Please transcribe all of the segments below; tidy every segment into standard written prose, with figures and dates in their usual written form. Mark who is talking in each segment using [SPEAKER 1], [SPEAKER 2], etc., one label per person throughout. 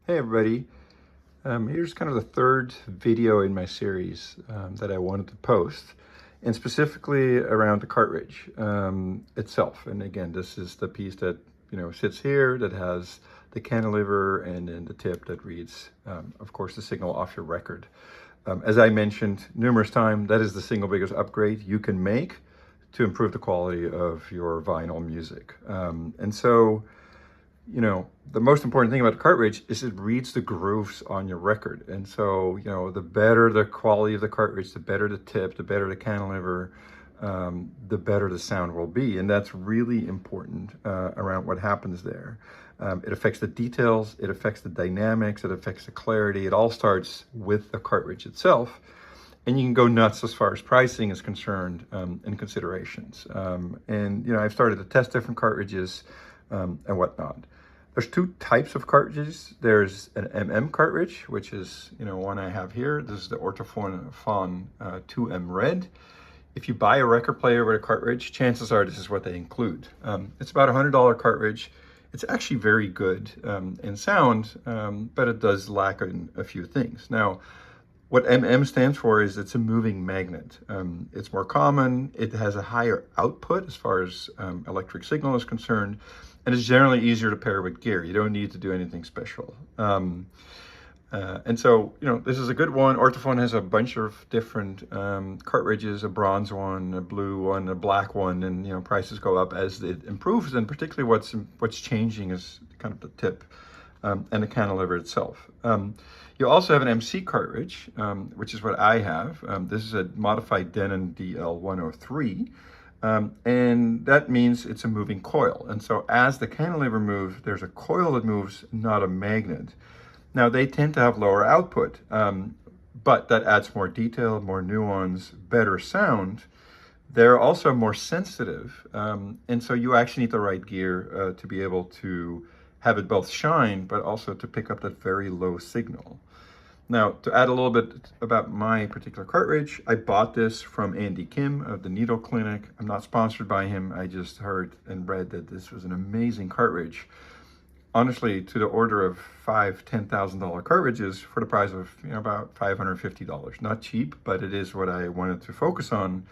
[SPEAKER 1] Hey everybody, here's kind of the third video in my series that I wanted to post, and specifically around the cartridge itself. And again, this is the piece that sits here that has the cantilever and then the tip that reads, of course, the signal off your record. As I mentioned numerous times, that is the single biggest upgrade you can make to improve the quality of your vinyl music. And so the most important thing about a cartridge is it reads the grooves on your record. And so, the better the quality of the cartridge, the better the tip, the better the cantilever, the better the sound will be. And that's really important around what happens there. It affects the details, it affects the dynamics, it affects the clarity. It all starts with the cartridge itself. And you can go nuts as far as pricing is concerned and considerations. I've started to test different cartridges and whatnot. There's two types of cartridges. There's an cartridge, which is one I have here. This is the Ortofon 2M Red. If you buy a record player with a cartridge, chances are this is what they include. It's about a $100 cartridge. It's actually very good in sound, but it does lack in a few things. Now, what stands for is it's a moving magnet. It's more common. It has a higher output as far as electric signal is concerned, and it's generally easier to pair with gear. You don't need to do anything special. And so, this is a good one. Ortofon has a bunch of different cartridges, a bronze one, a blue one, a black one, and prices go up as it improves. And particularly what's changing is kind of the tip and the cantilever itself. You also have an MC cartridge, which is what I have. This is a modified Denon DL103. And that means it's a moving coil. And so as the cantilever moves, there's a coil that moves, not a magnet. Now they tend to have lower output, but that adds more detail, more nuance, better sound. They're also more sensitive. And so you actually need the right gear to be able to have it both shine, but also to pick up that very low signal. Now, to add a little bit about my particular cartridge, I bought this from Andy Kim of the Needle Clinic. I'm not sponsored by him. I just heard and read that this was an amazing cartridge. Honestly, to the order of $10,000 cartridges for the price of about $550. Not cheap, but it is what I wanted to focus on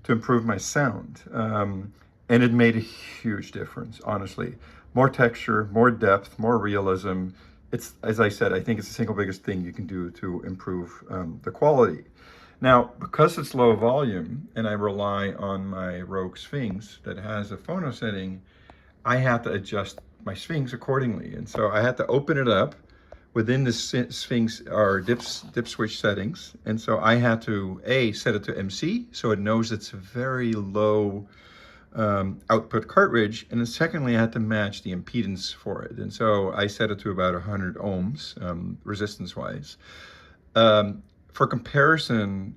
[SPEAKER 1] to improve my sound. And it made a huge difference, honestly. More texture, more depth, more realism. It's, as I said, I think it's the single biggest thing you can do to improve the quality. Now, because it's low volume and I rely on my Rogue Sphinx that has a phono setting, I have to adjust my Sphinx accordingly. And so I had to open it up. Within the Sphinx are dip switch settings. And so I had to, set it to MC, so it knows it's a very low output cartridge, and then secondly I had to match the impedance for it, and so I set it to about 100 ohms resistance wise. For comparison,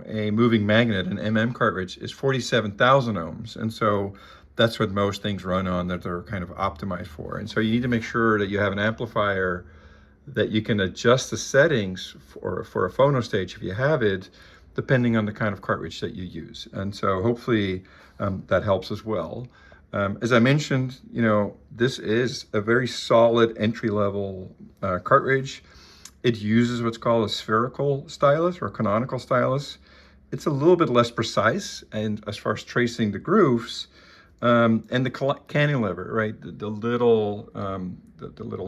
[SPEAKER 1] a moving magnet, an cartridge, is 47,000 ohms, and so that's what most things run on, that they're kind of optimized for. And so you need to make sure that you have an amplifier that you can adjust the settings for a phono stage if you have it, depending on the kind of cartridge that you use. And so hopefully that helps as well. As I mentioned, this is a very solid entry-level cartridge. It uses what's called a spherical stylus or canonical stylus. It's a little bit less precise, and as far as tracing the grooves, and the cantilever, right? The little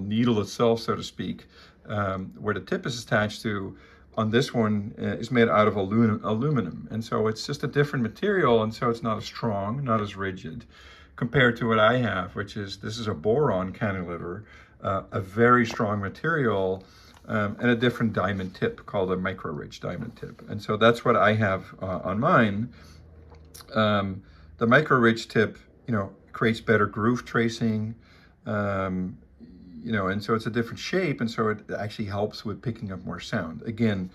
[SPEAKER 1] needle itself, so to speak, where the tip is attached to, on this one is made out of aluminum. And so it's just a different material, and so it's not as strong, not as rigid, compared to what I have, which is, this is a boron cantilever, a very strong material, and a different diamond tip called a micro-ridge diamond tip. And so that's what I have on mine. The micro-ridge tip, creates better groove tracing, and so it's a different shape, and so it actually helps with picking up more sound. Again,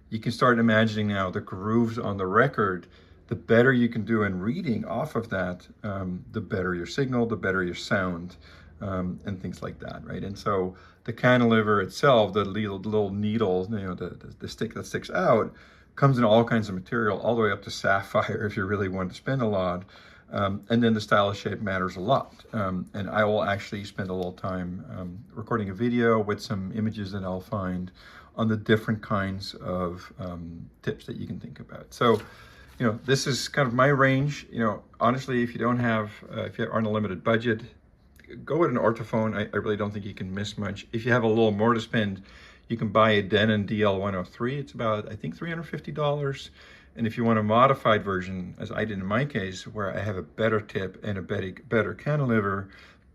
[SPEAKER 1] you can start imagining now the grooves on the record. The better you can do in reading off of that, the better your signal, the better your sound, and things like that, right? And so the cantilever itself, the little needle, the stick that sticks out, comes in all kinds of material, all the way up to sapphire if you really want to spend a lot. And then the stylus shape matters a lot. And I will actually spend a little time recording a video with some images that I'll find on the different kinds of tips that you can think about. So, you know, this is kind of my range. You know, honestly, if you don't have, if you aren't a limited budget, go with an Ortofon. I really don't think you can miss much. If you have a little more to spend, you can buy a Denon DL103. It's about, I think, $350. And if you want a modified version, as I did in my case, where I have a better tip and a better cantilever,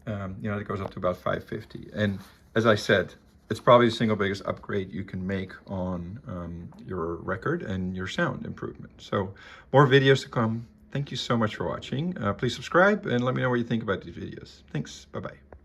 [SPEAKER 1] you know, it goes up to about $550. And as I said, it's probably the single biggest upgrade you can make on your record and your sound improvement. So more videos to come. Thank you so much for watching. Please subscribe and let me know what you think about these videos. Thanks. Bye-bye.